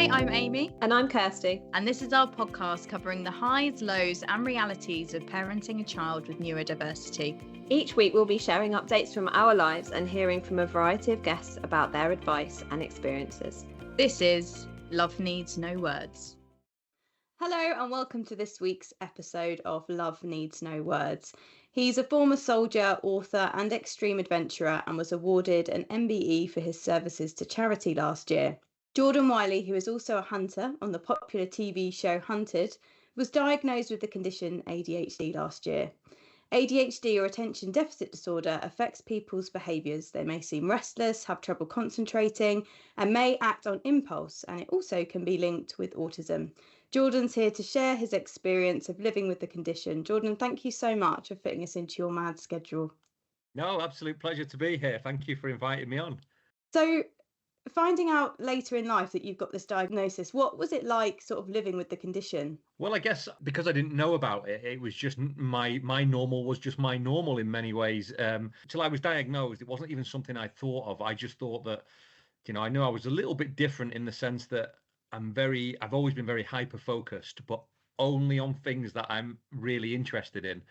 Hi, I'm Amy. And I'm Kirsty. And this is our podcast covering the highs, lows, and realities of parenting a child with neurodiversity. Each week we'll be sharing updates from our lives and hearing from a variety of guests about their advice and experiences. This is Love Needs No Words. Hello and welcome to this week's episode of Love Needs No Words. He's a former soldier, author and extreme adventurer and was awarded an MBE for his services to charity last year. Jordan Wylie, who is also a hunter on the popular TV show Hunted, was diagnosed with the condition ADHD last year. ADHD, or attention deficit disorder, affects people's behaviours. They may seem restless, have trouble concentrating, and may act on impulse, and it also can be linked with autism. Jordan's here to share his experience of living with the condition. Jordan, thank you so much for fitting us into your mad schedule. No, absolute pleasure to be here. Thank you for inviting me on. So, finding out later in life that you've got this diagnosis, what was it like sort of living with the condition? Well, I guess because I didn't know about it, it was just my normal was just my normal in many ways. Till I was diagnosed, it wasn't even something I thought of. I just thought that, I knew I was a little bit different in the sense that I've always been very hyper focused, but only on things that I'm really interested in.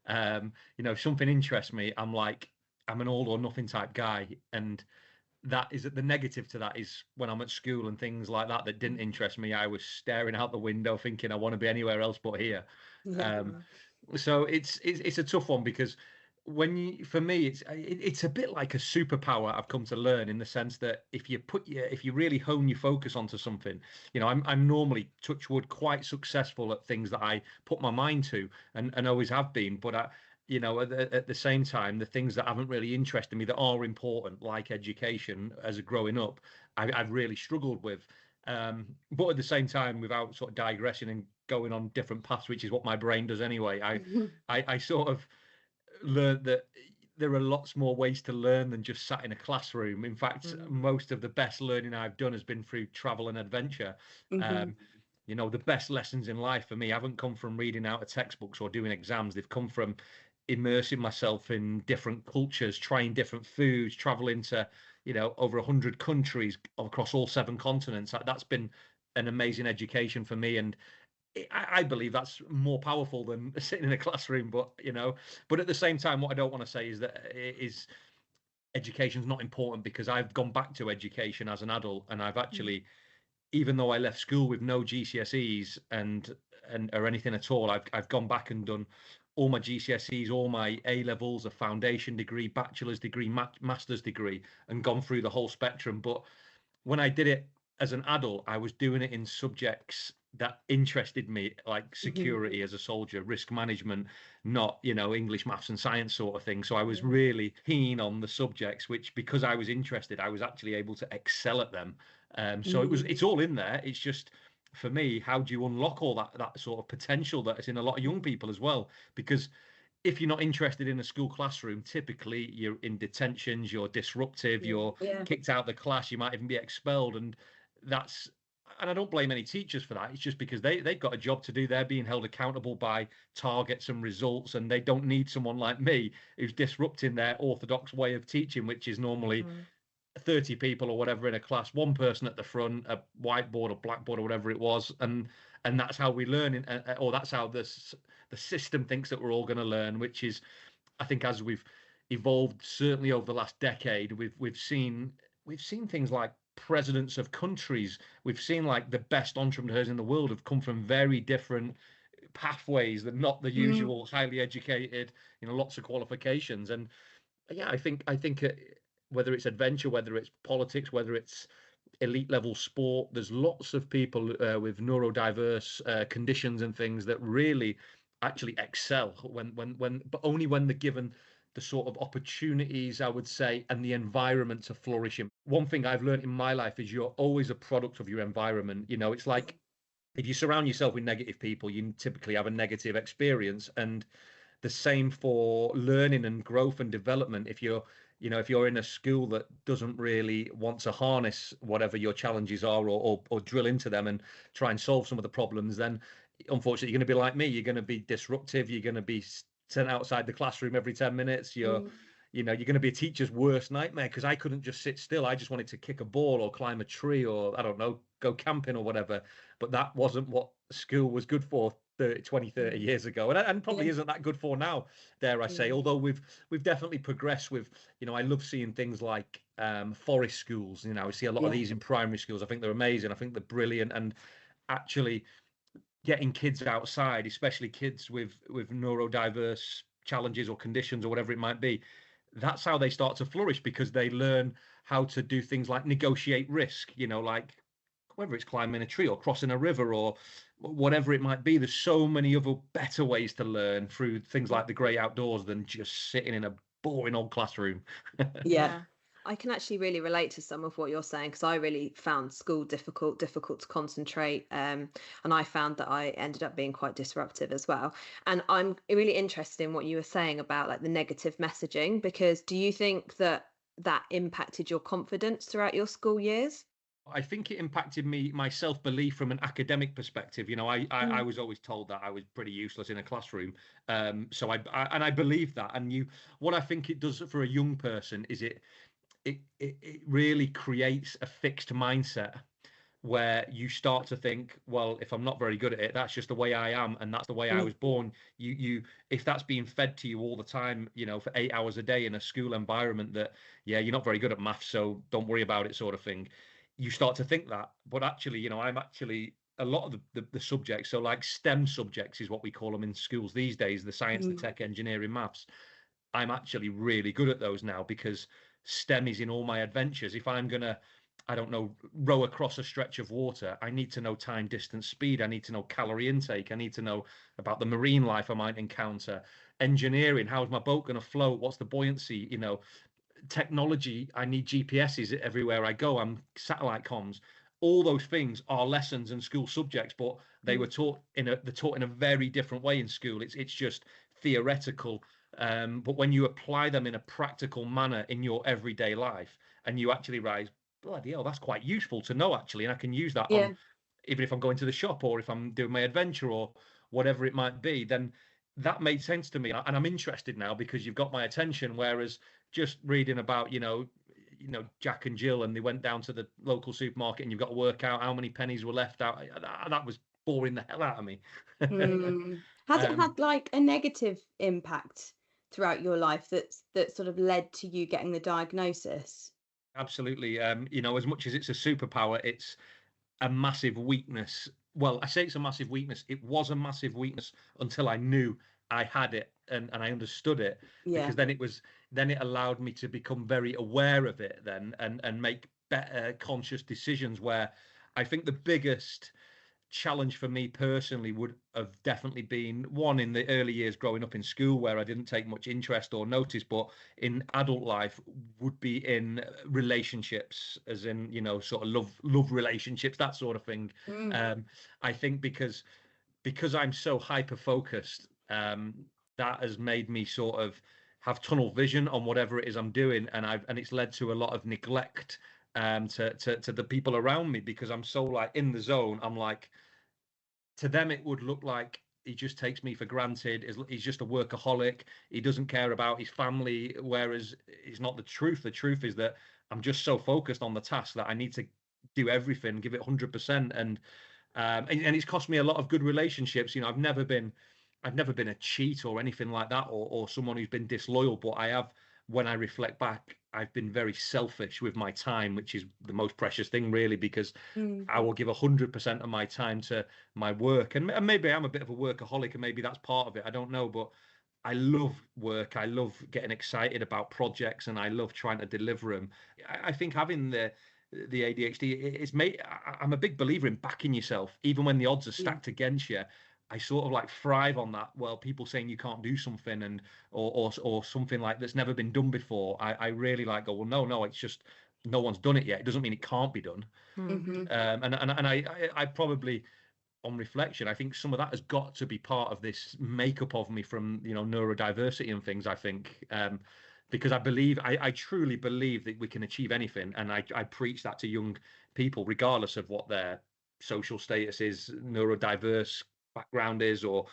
If something interests me, I'm an all or nothing type guy. And that is the negative to that is when I'm at school and things like that didn't interest me, I was staring out the window thinking I want to be anywhere else but here. Yeah. So it's a tough one because for me it's a bit like a superpower I've come to learn, in the sense that if you really hone your focus onto something, I'm normally, touch wood, quite successful at things that I put my mind to and always have been, but at the same time, the things that haven't really interested me that are important, like education, as a growing up, I've really struggled with. But at the same time, without sort of digressing and going on different paths, which is what my brain does anyway, I sort of learned that there are lots more ways to learn than just sat in a classroom. In fact, most of the best learning I've done has been through travel and adventure. The best lessons in life for me haven't come from reading out of textbooks or doing exams. They've come from immersing myself in different cultures, trying different foods, traveling to, over 100 countries across all 7 continents. That's been an amazing education for me. And I believe that's more powerful than sitting in a classroom. But at the same time, what I don't want to say is that education's not important, because I've gone back to education as an adult, and I've actually, even though I left school with no GCSEs or anything at all, I've gone back and done all my GCSEs, all my A levels, a foundation degree, bachelor's degree, master's degree, and gone through the whole spectrum. But when I did it as an adult, I was doing it in subjects that interested me, like security as a soldier, risk management, not, English, maths and science sort of thing. So I was really keen on the subjects, which, because I was interested, I was actually able to excel at them. So it's all in there. It's just, for me, how do you unlock all that sort of potential that is in a lot of young people as well? Because if you're not interested in a school classroom, typically you're in detentions, you're disruptive, you're kicked out of the class, you might even be expelled. And I don't blame any teachers for that. It's just because they've got a job to do. They're being held accountable by targets and results, and they don't need someone like me who's disrupting their orthodox way of teaching, which is normally 30 people or whatever in a class, one person at the front, a whiteboard or blackboard or whatever it was, and that's how we learn, or that's how the system thinks that we're all going to learn. Which is, I think, as we've evolved, certainly over the last decade, we've seen things like presidents of countries. We've seen like the best entrepreneurs in the world have come from very different pathways than not the usual highly educated, lots of qualifications. And I think whether it's adventure, whether it's politics, whether it's elite level sport, there's lots of people with neurodiverse conditions and things that really actually excel but only when they're given the sort of opportunities, I would say, and the environment to flourish in. One thing I've learned in my life is you're always a product of your environment. It's like, if you surround yourself with negative people, you typically have a negative experience. And the same for learning and growth and development. If you're in a school that doesn't really want to harness whatever your challenges are or drill into them and try and solve some of the problems, then unfortunately you're going to be like me. You're going to be disruptive. You're going to be sent outside the classroom every 10 minutes. You're you're going to be a teacher's worst nightmare, because I couldn't just sit still. I just wanted to kick a ball or climb a tree or, I don't know, go camping or whatever. But that wasn't what school was good for 30 years ago, and probably isn't that good for now, dare I say. Although we've definitely progressed with, I love seeing things like forest schools. I see a lot of these in primary schools. I think they're amazing. I think they're brilliant. And actually getting kids outside, especially kids with neurodiverse challenges or conditions or whatever it might be, that's how they start to flourish, because they learn how to do things like negotiate risk, like whether it's climbing a tree or crossing a river or whatever it might be. There's so many other better ways to learn through things like the great outdoors than just sitting in a boring old classroom. Yeah. I can actually really relate to some of what you're saying, because I really found school difficult to concentrate. And I found that I ended up being quite disruptive as well. And I'm really interested in what you were saying about like the negative messaging, because do you think that impacted your confidence throughout your school years? I think it impacted my self-belief from an academic perspective. I was always told that I was pretty useless in a classroom. So I believe that. And what I think it does for a young person is it really creates a fixed mindset where you start to think, well, if I'm not very good at it, that's just the way I am, and that's the way I was born. If that's being fed to you all the time, for 8 hours a day in a school environment, that you're not very good at maths, so don't worry about it, sort of thing. You start to think that. But actually, I'm actually a lot of the subjects, so like STEM subjects is what we call them in schools these days, the science, the tech, engineering, maths. I'm actually really good at those now, because STEM is in all my adventures. If I'm going to, I don't know, row across a stretch of water, I need to know time, distance, speed. I need to know calorie intake. I need to know about the marine life I might encounter. Engineering, how's my boat going to float? What's the buoyancy? Technology, I need GPSs everywhere I go. I'm satellite comms. All those things are lessons and school subjects, but they're taught in a very different way in school. It's just theoretical. But when you apply them in a practical manner in your everyday life, and you actually realize, bloody hell, that's quite useful to know, actually, and I can use that on, even if I'm going to the shop or if I'm doing my adventure or whatever it might be, then that made sense to me, and I'm interested now because you've got my attention. Whereas just reading about, Jack and Jill, and they went down to the local supermarket, and you've got to work out how many pennies were left out. That was boring the hell out of me. Has it had like a negative impact throughout your life that sort of led to you getting the diagnosis? Absolutely. As much as it's a superpower, it's a massive weakness. Well, I say it's a massive weakness. It was a massive weakness until I knew I had it and I understood it. Because then it allowed me to become very aware of it then, and make better conscious decisions, where I think the biggest challenge for me personally would have definitely been one in the early years growing up in school, where I didn't take much interest or notice, but in adult life would be in relationships, as in, sort of love relationships, that sort of thing. I think because I'm so hyper focused, that has made me sort of have tunnel vision on whatever it is I'm doing, and it's led to a lot of neglect to the people around me, because I'm so like in the zone. I'm like, to them it would look like he just takes me for granted. He's just a workaholic. He doesn't care about his family, whereas it's not the truth. The truth is that I'm just so focused on the task that I need to do everything, give it 100%, and it's cost me a lot of good relationships. I've never been a cheat or anything like that, or someone who's been disloyal, but I have, when I reflect back, I've been very selfish with my time, which is the most precious thing, really, because I will give 100% of my time to my work. And maybe I'm a bit of a workaholic, and maybe that's part of it. I don't know, but I love work. I love getting excited about projects, and I love trying to deliver them. I think having the ADHD, I'm a big believer in backing yourself, even when the odds are stacked against you. I sort of like thrive on that. Well, people saying you can't do something, and or something like that's never been done before. I really like go, well, no, it's just no one's done it yet. It doesn't mean it can't be done. And I probably, on reflection, I think some of that has got to be part of this makeup of me from, neurodiversity and things. I think because I truly believe that we can achieve anything, and I preach that to young people, regardless of what their social status is, neurodiverse background is, or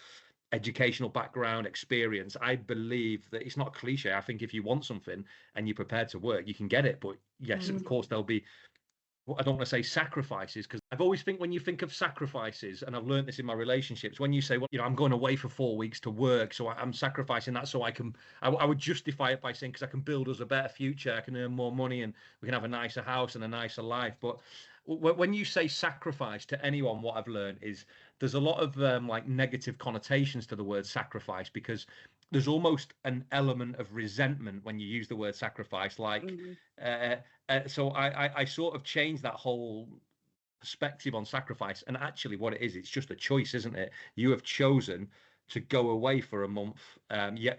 educational background, experience, I believe that it's not a cliche. I think if you want something and you're prepared to work, you can get it. But yes, of course, there'll be, I don't want to say sacrifices, because I've always think when you think of sacrifices, and I've learned this in my relationships, when you say, well, I'm going away for 4 weeks to work, so I'm sacrificing that so I would justify it by saying, because I can build us a better future, I can earn more money, and we can have a nicer house and a nicer life. But when you say sacrifice to anyone, what I've learned is there's a lot of like negative connotations to the word sacrifice, because there's almost an element of resentment when you use the word sacrifice. Like, so I sort of changed that whole perspective on sacrifice. And actually, what it is, it's just a choice, isn't it? You have chosen to go away for a month. Yeah,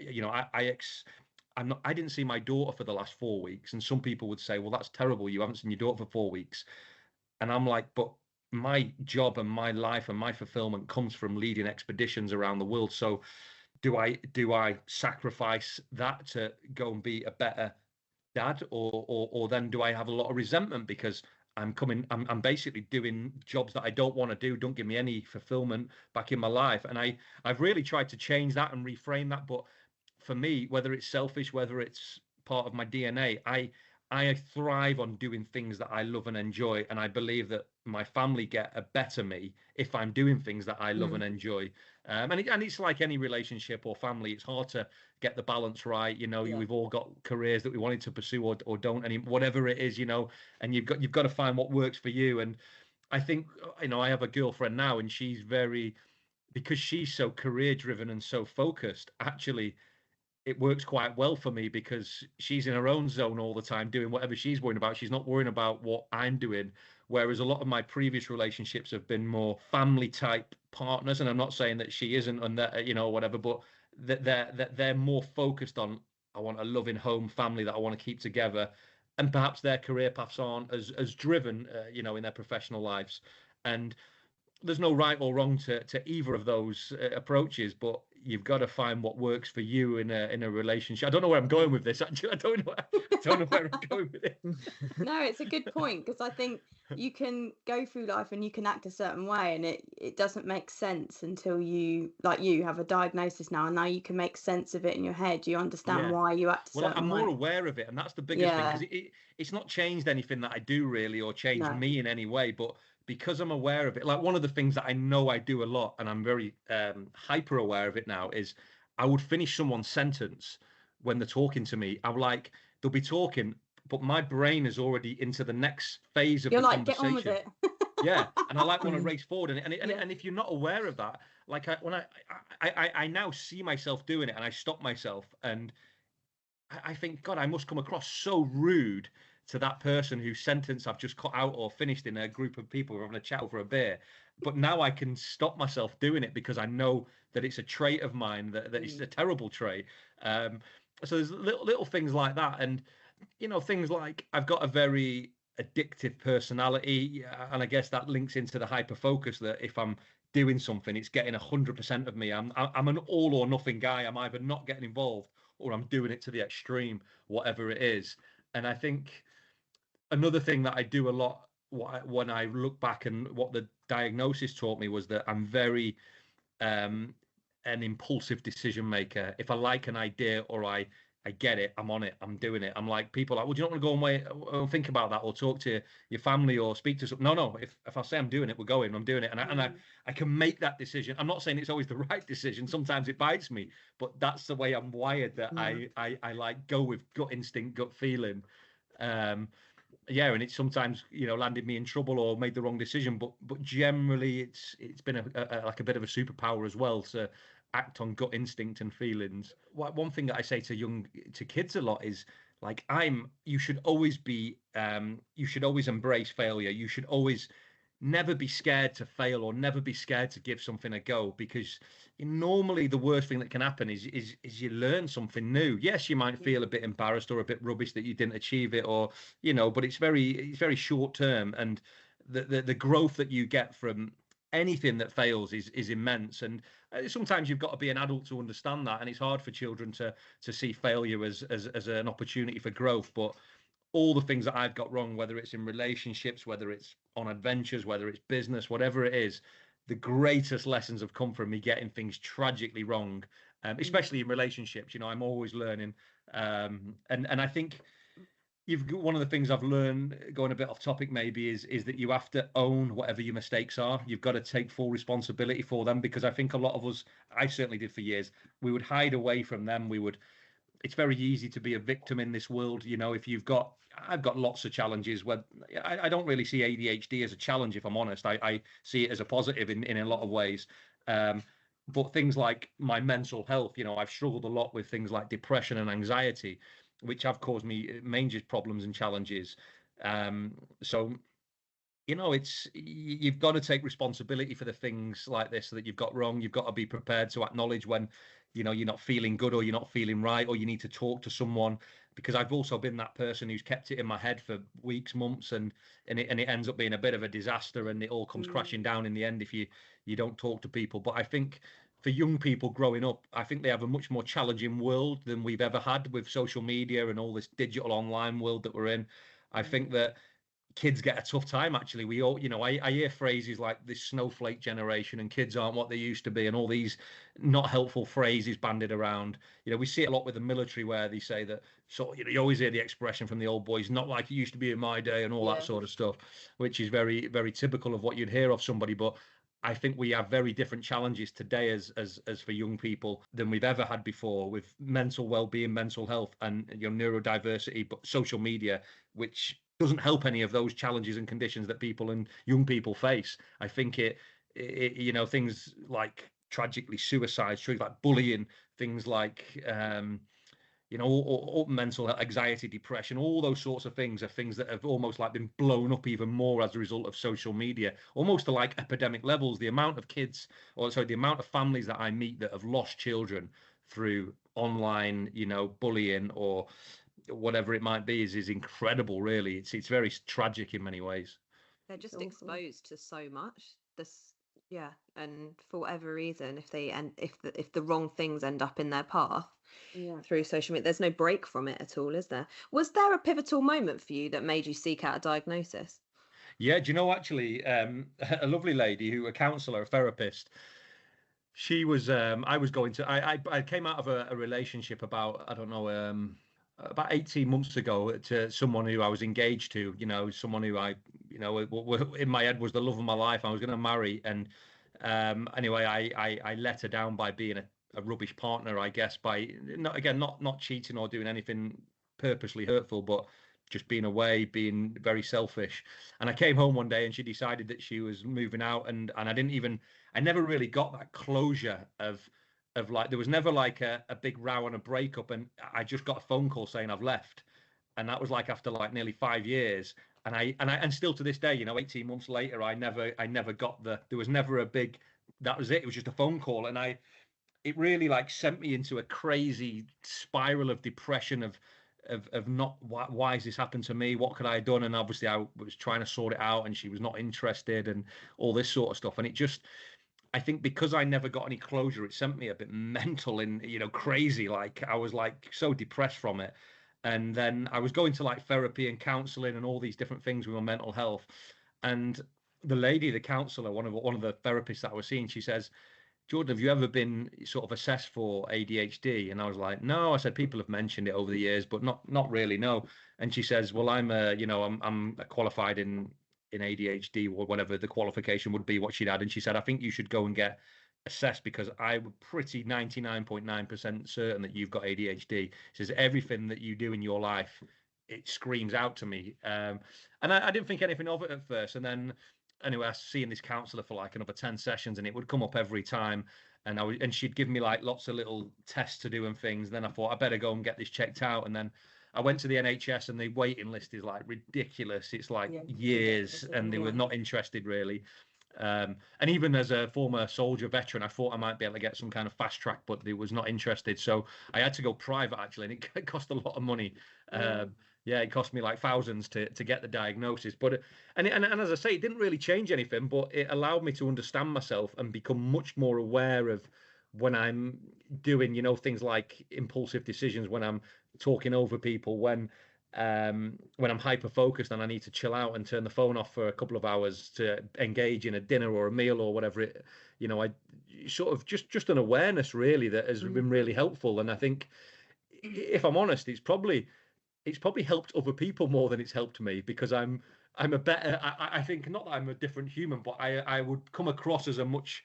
I didn't see my daughter for the last 4 weeks, and some people would say, well, that's terrible, you haven't seen your daughter for 4 weeks. And I'm like, but my job and my life and my fulfillment comes from leading expeditions around the world. So do I sacrifice that to go and be a better dad, or then do I have a lot of resentment because I'm basically doing jobs that I don't want to do, don't give me any fulfillment back in my life? And I've really tried to change that and reframe that. But for me, whether it's selfish, whether it's part of my DNA, I thrive on doing things that I love and enjoy, and I believe that my family get a better me if I'm doing things that I love and enjoy. And it's like any relationship or family, it's hard to get the balance right. We've all got careers that we wanted to pursue or don't, and whatever it is, and you've got to find what works for you. And I think, I have a girlfriend now, and because she's so career driven and so focused, actually it works quite well for me, because she's in her own zone all the time doing whatever she's worrying about. She's not worrying about what I'm doing. Whereas a lot of my previous relationships have been more family type partners. And I'm not saying that she isn't, and that, whatever, but that they're more focused on, I want a loving home family that I want to keep together. And perhaps their career paths aren't as driven, in their professional lives. And there's no right or wrong to either of those approaches, but you've got to find what works for you in a relationship. I don't know where I'm going with this. Actually, I don't know where I'm going with it. No, it's a good point, because I think you can go through life and you can act a certain way, and it doesn't make sense until you have a diagnosis now, and now you can make sense of it in your head. You understand why you act a certain way. I'm more aware of it, and that's the biggest thing, because it's not changed anything that I do really, or changed me in any way, but because I'm aware of it. Like, one of the things that I know I do a lot, and I'm very hyper aware of it now, is I would finish someone's sentence when they're talking to me. They'll be talking, but my brain is already into the next phase of the conversation. Get on with it. Yeah, and I want to race forward, and if you're not aware of that, like I now see myself doing it, and I stop myself, and I think, God, I must come across so rude to that person whose sentence I've just cut out or finished in a group of people who are having a chat over a beer. But now I can stop myself doing it, because I know that it's a trait of mine, that it's a terrible trait. So there's little things like that. And, things like, I've got a very addictive personality, and I guess that links into the hyper focus, that if I'm doing something, it's getting 100% of me. I'm an all or nothing guy. I'm either not getting involved or I'm doing it to the extreme, whatever it is. And I think another thing that I do a lot, when I look back, and what the diagnosis taught me, was that I'm very an impulsive decision maker. If I like an idea, or I get it, I'm on it, I'm doing it. I'm like, people are like, well, do you not want to go away and think about that, or talk to your family, or speak to some? No. If I say I'm doing it, we're going. I'm doing it, and I can make that decision. I'm not saying it's always the right decision. Sometimes it bites me, but that's the way I'm wired. That I like go with gut instinct, gut feeling. And it sometimes landed me in trouble or made the wrong decision, but generally it's been a bit of a superpower as well, to act on gut instinct and feelings. One thing that I say to kids a lot is, like, you should always embrace failure. You should always never be scared to fail, or never be scared to give something a go, because normally the worst thing that can happen is you learn something new. Yes, you might feel a bit embarrassed or a bit rubbish that you didn't achieve it, or but it's very short term, and the growth that you get from anything that fails is immense. And sometimes you've got to be an adult to understand that, and it's hard for children to see failure as an opportunity for growth. But all the things that I've got wrong, whether it's in relationships, whether it's on adventures, whether it's business, whatever it is, the greatest lessons have come from me getting things tragically wrong, especially in relationships. You know, I'm always learning, and I think one of the things I've learned, going a bit off topic maybe, is that you have to own whatever your mistakes are. You've got to take full responsibility for them, because I think a lot of us, I certainly did for years, we would hide away from them. It's very easy to be a victim in this world. You know, I've got lots of challenges where I don't really see ADHD as a challenge, if I'm honest. I see it as a positive in a lot of ways. But things like my mental health, you know, I've struggled a lot with things like depression and anxiety, which have caused me major problems and challenges. So, you know, you've got to take responsibility for the things like this that you've got wrong. You've got to be prepared to acknowledge when, you know, you're not feeling good, or you're not feeling right, or you need to talk to someone. Because I've also been that person who's kept it in my head for weeks, months, and it ends up being a bit of a disaster, and it all comes crashing down in the end if you don't talk to people. But I think for young people growing up, I think they have a much more challenging world than we've ever had with social media and all this digital online world that we're in. I think that kids get a tough time, actually. We all, you know, I hear phrases like this snowflake generation and kids aren't what they used to be, and all these not helpful phrases bandied around. You know, we see it a lot with the military, where they say that, so you know, you always hear the expression from the old boys, not like it used to be in my day, and all that sort of stuff, which is very, very typical of what you'd hear of somebody. But I think we have very different challenges today as for young people than we've ever had before, with mental well-being, mental health, and, you know, neurodiversity, but social media, which doesn't help any of those challenges and conditions that people and young people face. I think it you know, things like tragically suicides, things like bullying, things like you know, or mental health, anxiety, depression, all those sorts of things are things that have almost like been blown up even more as a result of social media, almost to like epidemic levels. The amount of kids, or sorry, the amount of families that I meet that have lost children through online, you know, bullying or whatever it might be is incredible, really. It's very tragic in many ways. They're just exposed to so much. And for whatever reason, if the wrong things end up in their path through social media, there's no break from it at all, is there? Was there a pivotal moment for you that made you seek out a diagnosis? Yeah, do you know, actually, a lovely lady, a counselor, a therapist, she was, I was going to, I came out of a relationship about, I don't know, about 18 months ago, to someone who I was engaged to, you know, someone who I, you know, in my head was the love of my life. I was going to marry. And anyway, I let her down by being a rubbish partner, I guess, by not cheating or doing anything purposely hurtful, but just being away, being very selfish. And I came home one day and she decided that she was moving out, and I never really got that closure of like, there was never like a big row and a breakup, and I just got a phone call saying I've left. And that was like after like nearly 5 years. And still to this day, you know, 18 months later, I never got there was never a big, that was it. It was just a phone call. And it really like sent me into a crazy spiral of depression of not, why has this happened to me? What could I have done? And obviously I was trying to sort it out, and she was not interested, and all this sort of stuff. And it just, I think because I never got any closure, it sent me a bit mental and, you know, crazy. Like I was like so depressed from it. And then I was going to like therapy and counseling and all these different things with my mental health. And the lady, the counselor, one of the therapists that I was seeing, she says, Jordan, have you ever been sort of assessed for ADHD? And I was like, no. I said, people have mentioned it over the years, but not really, no. And she says, well, I'm qualified in ADHD, or whatever the qualification would be, what she'd had. And she said, I think you should go and get assessed, because I'm pretty 99.9% certain that you've got ADHD. She says, everything that you do in your life, it screams out to me. And I didn't think anything of it at first. And then anyway, I was seeing this counselor for like another 10 sessions, and it would come up every time. And she'd give me like lots of little tests to do and things. Then I thought I better go and get this checked out. And then I went to the NHS, and the waiting list is like ridiculous. It's like years, and they were not interested really. And even as a former soldier veteran, I thought I might be able to get some kind of fast track, but they was not interested. So I had to go private, actually, and it cost a lot of money. It cost me like thousands to get the diagnosis. But and as I say, it didn't really change anything, but it allowed me to understand myself and become much more aware of when I'm doing, you know, things like impulsive decisions, when I'm talking over people, when when I'm hyper focused and I need to chill out and turn the phone off for a couple of hours to engage in a dinner or a meal or whatever it, I sort of just an awareness really that has been really helpful. And I think, if I'm honest, it's probably helped other people more than it's helped me, because I'm a better, I think, not that I'm a different human, but I would come across as a much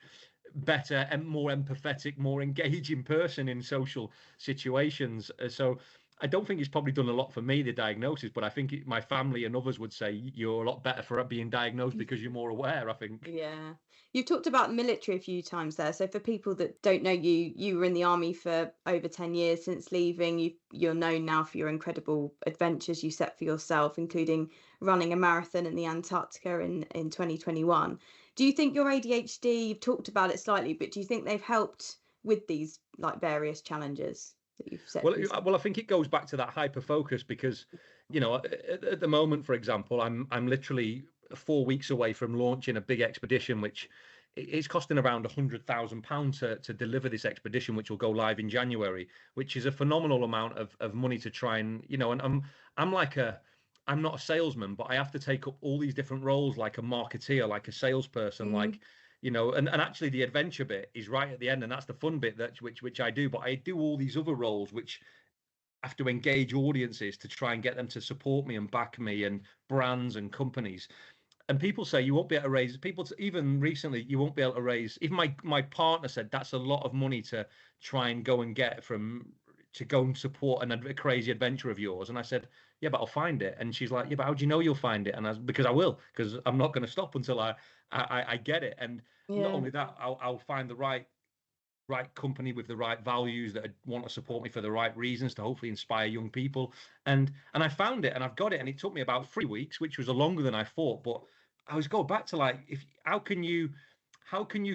better and more empathetic, more engaging person in social situations. So I don't think it's probably done a lot for me, the diagnosis, but I think my family and others would say you're a lot better for being diagnosed because you're more aware, I think. Yeah. You've talked about military a few times there. So for people that don't know you, you were in the army for over 10 years since leaving. You're known now for your incredible adventures you set for yourself, including running a marathon in the Antarctica in 2021. Do you think your ADHD, you've talked about it slightly, but do you think they've helped with these like various challenges that you've set? Well, I think it goes back to that hyper focus, because, at the moment, for example, I'm literally 4 weeks away from launching a big expedition, which is costing around £100,000 to deliver this expedition, which will go live in January, which is a phenomenal amount of money to try and, and I'm not a salesman, but I have to take up all these different roles, like a marketeer, like a salesperson, like, and actually the adventure bit is right at the end, and that's the fun bit which I do. But I do all these other roles which have to engage audiences to try and get them to support me and back me, and brands and companies. And people say you won't be able to raise, even recently, you won't be able to raise, even my partner said that's a lot of money to try and go and get to go and support a crazy adventure of yours. And I said, yeah, but I'll find it. And she's like, yeah, but how do you know you'll find it? And because I will, because I'm not going to stop until I get it. And not only that, I'll find the right company with the right values that want to support me for the right reasons, to hopefully inspire young people. And I found it, and I've got it. And it took me about 3 weeks, which was longer than I thought. But I was going back to, like, how can you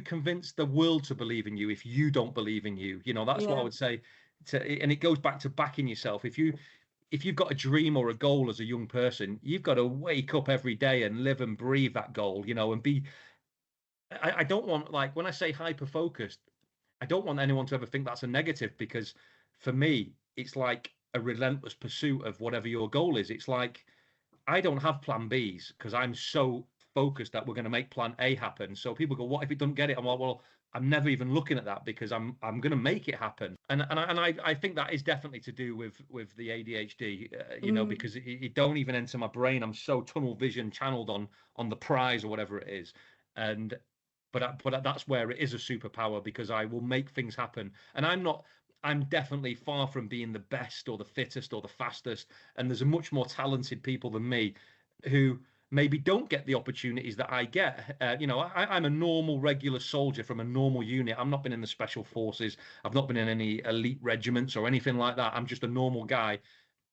convince the world to believe in you if you don't believe in you? That's what I would say. And it goes back to backing yourself. If you've got a dream or a goal as a young person, you've got to wake up every day and live and breathe that goal, and be. I don't want, like, when I say hyper focused, I don't want anyone to ever think that's a negative, because for me, it's like a relentless pursuit of whatever your goal is. It's like, I don't have plan Bs, because I'm so focused that we're going to make plan A happen. So people go, what if it doesn't get it? I'm like, well, I'm never even looking at that, because I'm going to make it happen. And I think that is definitely to do with the ADHD, because it don't even enter my brain. I'm so tunnel vision channeled on the prize or whatever it is. But that's where it is a superpower, because I will make things happen. And I'm definitely far from being the best or the fittest or the fastest. And there's a much more talented people than me who maybe don't get the opportunities that I get. I'm a normal, regular soldier from a normal unit. I've not been in the special forces. I've not been in any elite regiments or anything like that. I'm just a normal guy,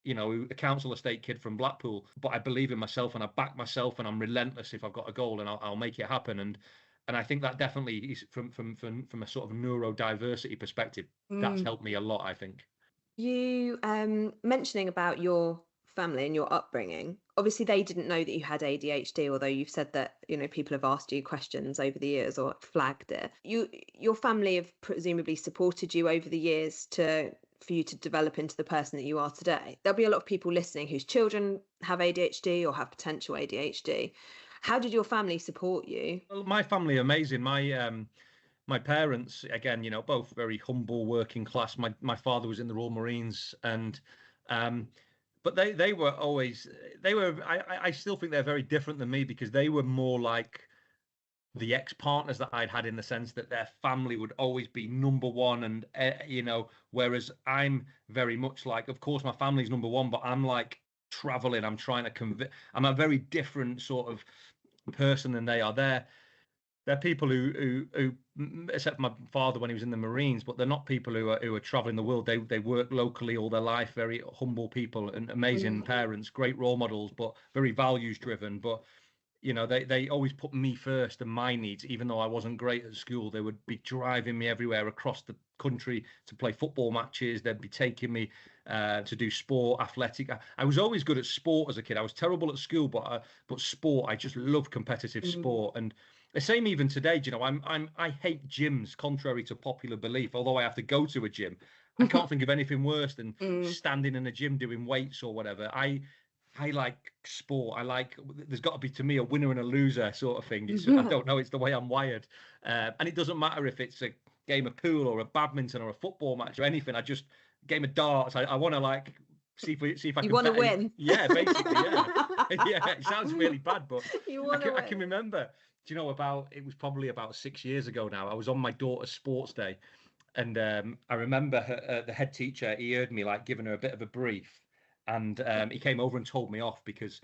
a council estate kid from Blackpool. But I believe in myself, and I back myself, and I'm relentless if I've got a goal, and I'll make it happen. And I think that definitely is from a sort of neurodiversity perspective, that's helped me a lot, I think. You mentioning about your family and your upbringing, obviously they didn't know that you had ADHD, although you've said that people have asked you questions over the years or flagged it. Your family have presumably supported you over the years for you to develop into the person that you are today. There'll be a lot of people listening whose children have ADHD or have potential ADHD. How did your family support you? Well, my family are amazing. My parents, again, both very humble, working class. My father was in the Royal Marines, and but they were always, I still think they're very different than me, because they were more like the ex-partners that I'd had, in the sense that their family would always be number one. And whereas I'm very much like, of course my family's number one, but I'm like traveling, I'm trying to I'm a very different sort of person than they are. They're people who except for my father when he was in the Marines, but they're not people who are traveling the world. They work locally all their life, very humble people and amazing parents, great role models, but very values driven. But they always put me first and my needs. Even though I wasn't great at school, they would be driving me everywhere across the country to play football matches. They'd be taking me to do sport, athletic. I was always good at sport as a kid. I was terrible at school, but sport, I just love competitive sport. And the same even today. I hate gyms, contrary to popular belief. Although I have to go to a gym, I can't think of anything worse than standing in a gym doing weights or whatever. I like sport. There's got to be, to me, a winner and a loser sort of thing. I don't know. It's the way I'm wired. And it doesn't matter if it's a game of pool or a badminton or a football match or anything. Game of darts. I want to like see if I can. You want to win? Yeah, basically, yeah. Yeah, it sounds really bad, but I can remember. Do you know it was probably about 6 years ago now. I was on my daughter's sports day, and I remember the head teacher. He heard me like giving her a bit of a brief. And he came over and told me off because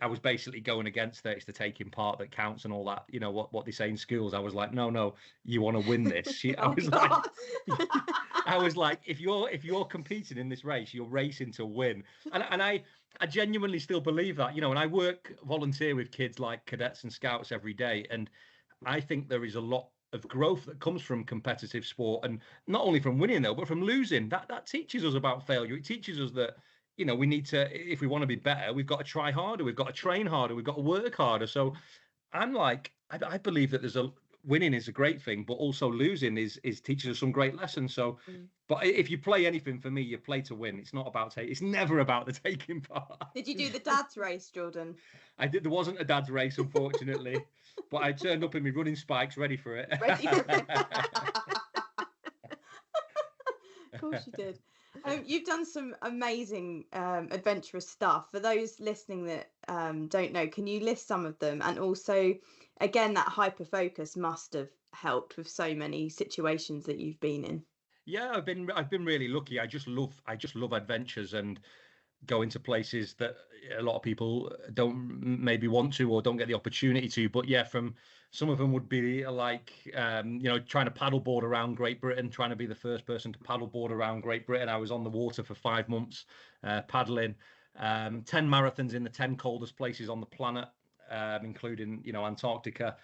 I was basically going against it. It's the taking part that counts and all that. You know what they say in schools. I was like, no, you want to win this. I was like, if you're competing in this race, you're racing to win. And I genuinely still believe that. You know, and I volunteer with kids like cadets and scouts every day, and I think there is a lot of growth that comes from competitive sport, and not only from winning though, but from losing. That teaches us about failure. It teaches us that, you know, we need to, if we want to be better, we've got to try harder, we've got to train harder, we've got to work harder. So I'm like, I believe that winning is a great thing, but also losing is teaches us some great lessons. So, but if you play anything, for me, you play to win. It's not about it's never about the taking part. Did you do the dad's race, Jordan? I did. There wasn't a dad's race, unfortunately, but I turned up in my running spikes, ready for it. Ready for it. Of course you did. You've done some amazing adventurous stuff. For those listening that don't know, can you list some of them? And also, again, that hyper focus must have helped with so many situations that you've been in. Yeah, I've been really lucky. I just love adventures and going to places that a lot of people don't maybe want to or don't get the opportunity to. But yeah, from some of them would be like, trying to paddleboard around Great Britain, trying to be the first person to paddleboard around Great Britain. I was on the water for 5 months, paddling, 10 marathons in the 10 coldest places on the planet, including, Antarctica,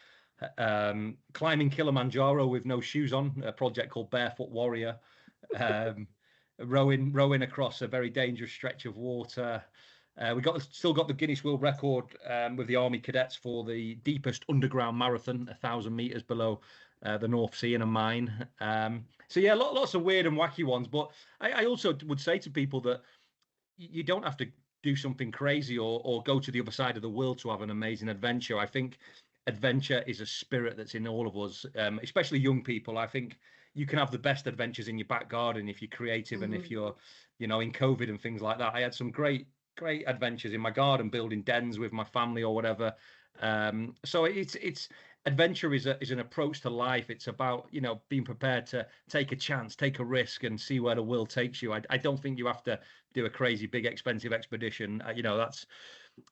climbing Kilimanjaro with no shoes on, a project called Barefoot Warrior, rowing across a very dangerous stretch of water. We still got the Guinness World Record with the Army Cadets for the deepest underground marathon, 1,000 meters below the North Sea in a mine. So yeah, lots of weird and wacky ones. But I also would say to people that you don't have to do something crazy or go to the other side of the world to have an amazing adventure. I think adventure is a spirit that's in all of us, especially young people. I think you can have the best adventures in your back garden if you're creative and if you're, in COVID and things like that. I had some great adventures in my garden, building dens with my family or whatever. So it's adventure is an approach to life. It's about, being prepared to take a chance, take a risk, and see where the world takes you. I don't think you have to do a crazy big expensive expedition.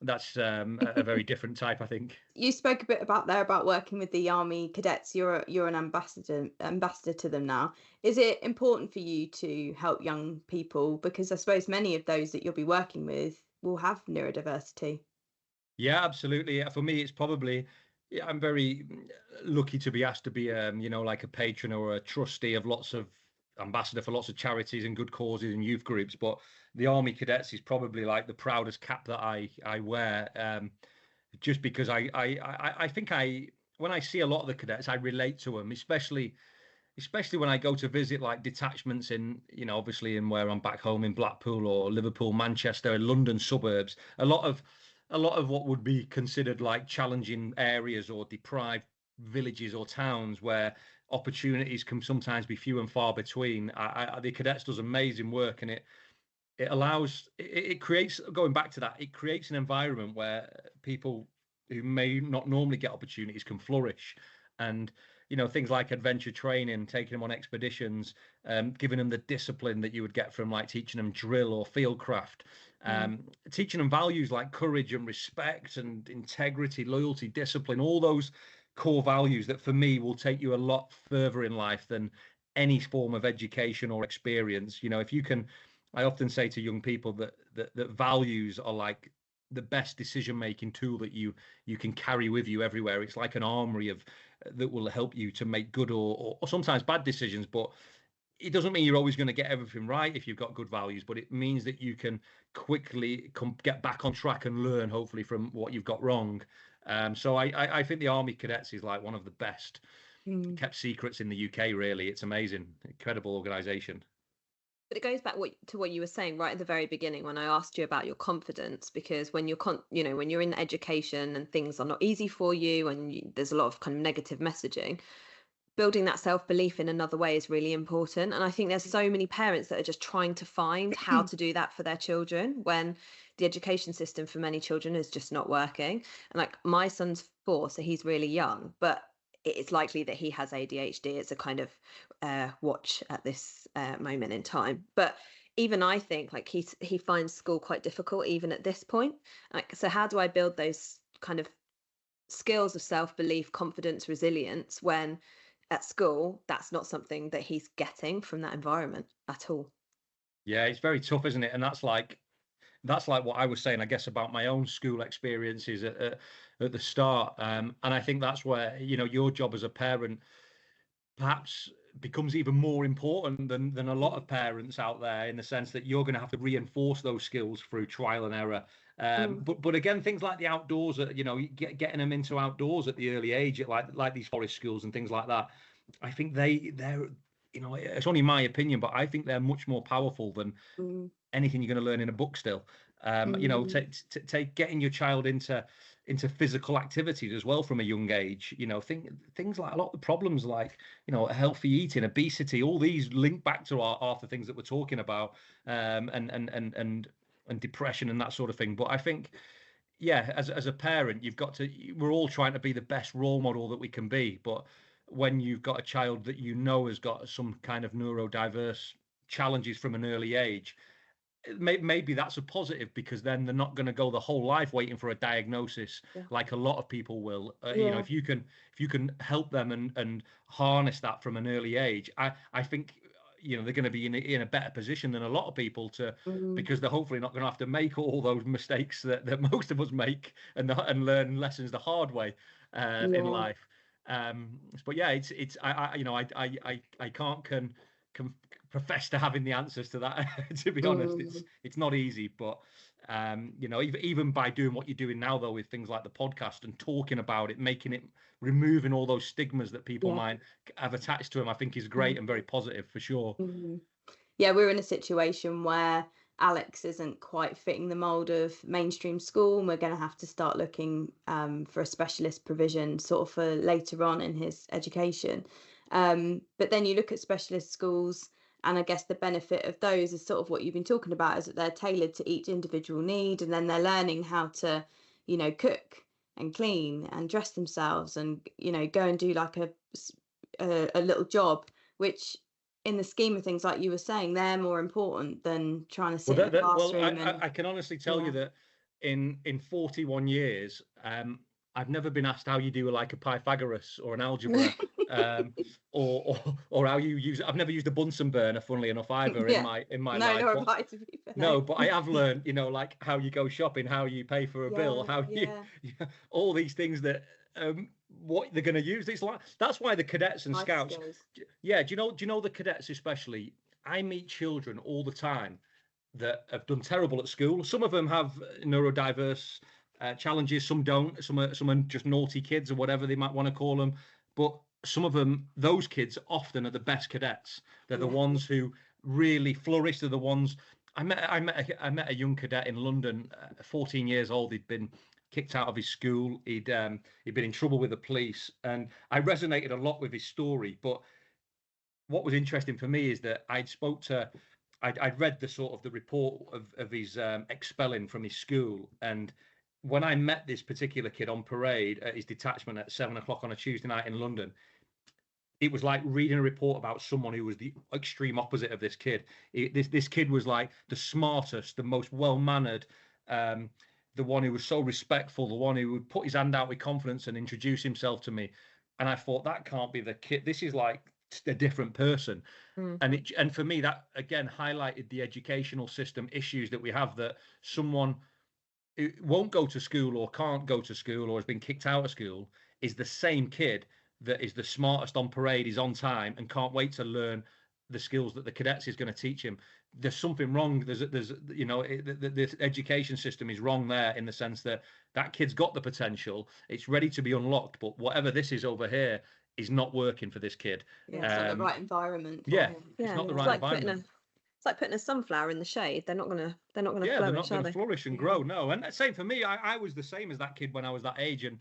That's a very different type, I think. You spoke a bit about working with the Army Cadets. You're an ambassador to them now. Is it important for you to help young people? Because I suppose many of those that you'll be working with will have neurodiversity. Yeah, absolutely. For me, it's probably, I'm very lucky to be asked to be, like a patron or a trustee of ambassador for lots of charities and good causes and youth groups. But the Army Cadets is probably like the proudest cap that I wear, just because I think when I see a lot of the cadets, I relate to them, especially when I go to visit like detachments in, obviously in where I'm back home in Blackpool or Liverpool, Manchester, and London suburbs. A lot of what would be considered like challenging areas or deprived villages or towns where opportunities can sometimes be few and far between. The cadets does amazing work, and it creates, going back to that, it creates an environment where people who may not normally get opportunities can flourish. And things like adventure training, taking them on expeditions, giving them the discipline that you would get from like teaching them drill or fieldcraft, teaching them values like courage and respect and integrity, loyalty, discipline, all those core values that for me will take you a lot further in life than any form of education or experience. If you can, I often say to young people that values are like the best decision-making tool that you can carry with you everywhere. It's like an armory that will help you to make good or sometimes bad decisions. But it doesn't mean you're always going to get everything right if you've got good values, but it means that you can quickly get back on track and learn, hopefully, from what you've got wrong. So I think the Army Cadets is like one of the best kept secrets in the UK, really. It's amazing. Incredible organisation. But it goes back to what you were saying right at the very beginning when I asked you about your confidence, because when you're when you're in education and things are not easy for you, and there's a lot of kind of negative messaging, building that self-belief in another way is really important. And I think there's so many parents that are just trying to find how to do that for their children when the education system for many children is just not working. And like my son's 4, so he's really young, but it's likely that he has ADHD. It's a kind of watch at this moment in time. But even I think like he finds school quite difficult even at this point. Like, so how do I build those kind of skills of self-belief, confidence, resilience when at school that's not something that he's getting from that environment at all? Yeah, it's very tough, isn't it? And that's like what I was saying, I guess, about my own school experiences at the start. And I think that's where, your job as a parent perhaps becomes even more important than a lot of parents out there, in the sense that you're going to have to reinforce those skills through trial and error. But again, things like the outdoors, getting them into outdoors at the early age, at like these forest schools and things like that. I think they're it's only my opinion, but I think they're much more powerful than anything you're going to learn in a book still. Take getting your child into physical activities as well from a young age. Things like a lot of the problems, like healthy eating, obesity, all these link back to half the things that we're talking about, and depression and that sort of thing. But I think, yeah, as a parent, we're all trying to be the best role model that we can be. But when you've got a child that has got some kind of neurodiverse challenges from an early age, maybe that's a positive, because then they're not going to go the whole life waiting for a diagnosis like a lot of people will. If you can help them and harness that from an early age, I think they're going to be in a better position than a lot of people because they're hopefully not going to have to make all those mistakes that most of us make and learn lessons the hard way in life. But yeah, I can't profess to having the answers to that. To be honest, it's not easy, but even by doing what you're doing now, though, with things like the podcast and talking about it, removing all those stigmas that people might have attached to them, I think is great and very positive for sure. Yeah, we're in a situation where Alex isn't quite fitting the mold of mainstream school, and we're going to have to start looking for a specialist provision sort of for later on in his education. But then you look at specialist schools, and I guess the benefit of those is sort of what you've been talking about, is that they're tailored to each individual need, and then they're learning how to, cook and clean and dress themselves and, go and do like a little job, which in the scheme of things, like you were saying, they're more important than trying to sit in a classroom. I can honestly tell you that in 41 years, I've never been asked how you do like a Pythagoras or an algebra, or how you use it. I've never used a Bunsen burner, funnily enough, either in my life. No, but I have learned, like how you go shopping, how you pay for a bill, how you all these things that what they're going to use. That's why the cadets and scouts. Yeah, do you know the cadets especially? I meet children all the time that have done terrible at school. Some of them have neurodiverse challenges, some don't. Some are just naughty kids or whatever they might want to call them. But some of them, those kids often are the best cadets. They're the ones who really flourish. They're the ones. I met a young cadet in London, 14 years old. He'd been kicked out of his school. He'd been in trouble with the police, and I resonated a lot with his story. But what was interesting for me is that I'd read the sort of the report of his expelling from his school, and when I met this particular kid on parade at his detachment at 7:00 on a Tuesday night in London, it was like reading a report about someone who was the extreme opposite of this kid. This kid was like the smartest, the most well-mannered, the one who was so respectful, the one who would put his hand out with confidence and introduce himself to me. And I thought, that can't be the kid. This is like a different person. And for me, that again highlighted the educational system issues that we have, that someone who won't go to school or can't go to school or has been kicked out of school is the same kid that is the smartest on parade, is on time and can't wait to learn the skills that the cadets is going to teach him. There's something wrong. The education system is wrong there, in the sense that kid's got the potential, it's ready to be unlocked, but whatever this is over here is not working for this kid. It's not the right environment. It's not the right environment. It's like putting a sunflower in the shade. They're not gonna they're not flourish, going are to they? flourish and grow. No, and same for me. I was the same as that kid when I was that age, and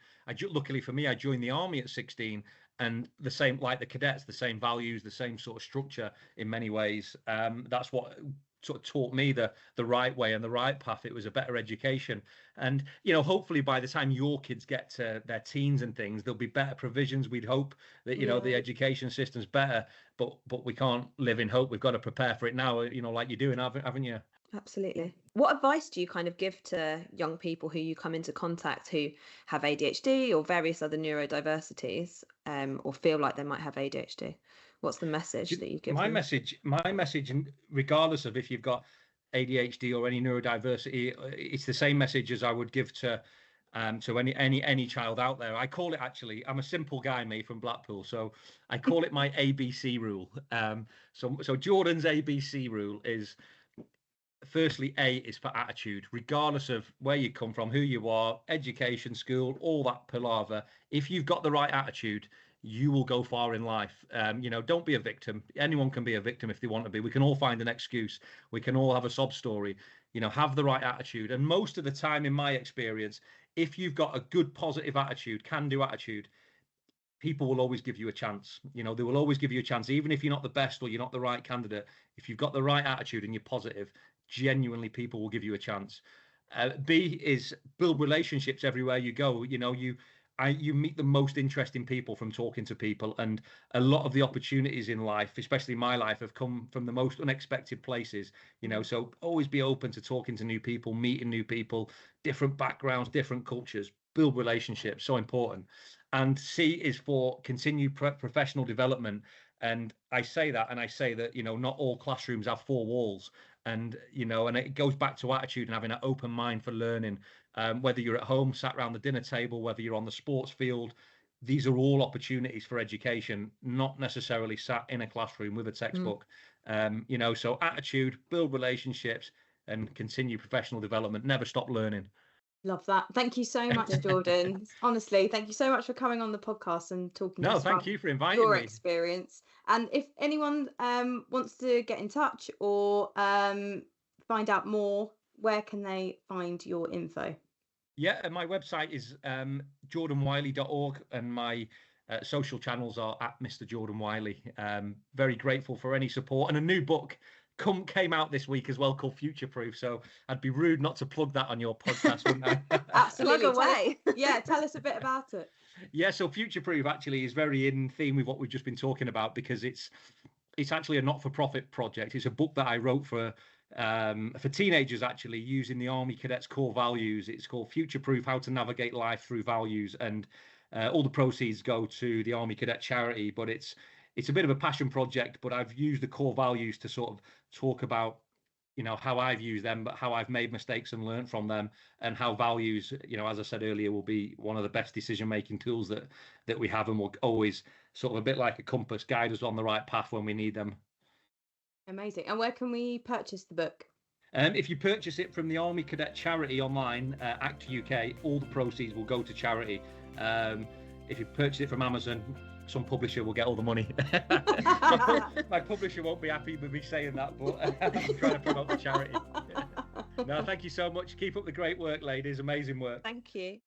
luckily for me, I joined the army at 16, and the same, like the cadets, the same values, the same sort of structure in many ways. That's what sort of taught me the right way and the right path. It was a better education, and hopefully by the time your kids get to their teens and things, there'll be better provisions. We'd hope that the education system's better, but we can't live in hope. We've got to prepare for it now. Like you're doing, haven't you? Absolutely. What advice do you kind of give to young people who you come into contact who have ADHD or various other neurodiversities, or feel like they might have ADHD? What's the message that you give them? My message, and regardless of if you've got ADHD or any neurodiversity, it's the same message as I would give to any child out there. I call it, actually, I'm a simple guy, me, from Blackpool, so I call it my ABC rule. So Jordan's ABC rule is, firstly, A is for attitude, regardless of where you come from, who you are, education, school, all that palaver. If you've got the right attitude, you will go far in life. Don't be a victim. Anyone can be a victim if they want to be. We can all find an excuse. We can all have a sob story. Have the right attitude. And most of the time, in my experience, if you've got a good, positive attitude, can-do attitude, people will always give you a chance. They will always give you a chance, even if you're not the best or you're not the right candidate. If you've got the right attitude and you're positive, genuinely, people will give you a chance. B is build relationships everywhere you go. You meet the most interesting people from talking to people, and a lot of the opportunities in life, especially my life, have come from the most unexpected places. So always be open to talking to new people, meeting new people, different backgrounds, different cultures. Build relationships, so important. And C is for continued professional development. And I say that not all classrooms have four walls. And it goes back to attitude and having an open mind for learning. Whether you're at home, sat around the dinner table, whether you're on the sports field, these are all opportunities for education, not necessarily sat in a classroom with a textbook. So attitude, build relationships, and continue professional development. Never stop learning. Love that. Thank you so much, Jordan. Honestly, thank you so much for coming on the podcast and talking to us thank you for inviting your me. Experience. And if anyone wants to get in touch or find out more, where can they find your info? Yeah, my website is jordanwylie.org, and my social channels are at Mr. Jordan Wylie. Very grateful for any support, and a new book came out this week as well, called Future Proof. So I'd be rude not to plug that on your podcast, wouldn't I? Absolutely. Plug away. Tell us a bit about it. Yeah, so Future Proof actually is very in theme with what we've just been talking about, because it's actually a not-for-profit project. It's a book that I wrote for teenagers, actually, using the Army Cadets core values. It's called Future Proof: How to Navigate Life Through Values, and all the proceeds go to the Army Cadet charity. But it's a bit of a passion project, but I've used the core values to sort of talk about how I've used them, but how I've made mistakes and learned from them, and how values, as I said earlier, will be one of the best decision-making tools that we have, and will always sort of, a bit like a compass, guide us on the right path when we need them. Amazing. And where can we purchase the book? If you purchase it from the Army Cadet charity online, Act UK, all the proceeds will go to charity. If you purchase it from Amazon, some publisher will get all the money. My publisher won't be happy with me saying that, but I'm trying to promote the charity. No, thank you so much. Keep up the great work, ladies. Amazing work. Thank you.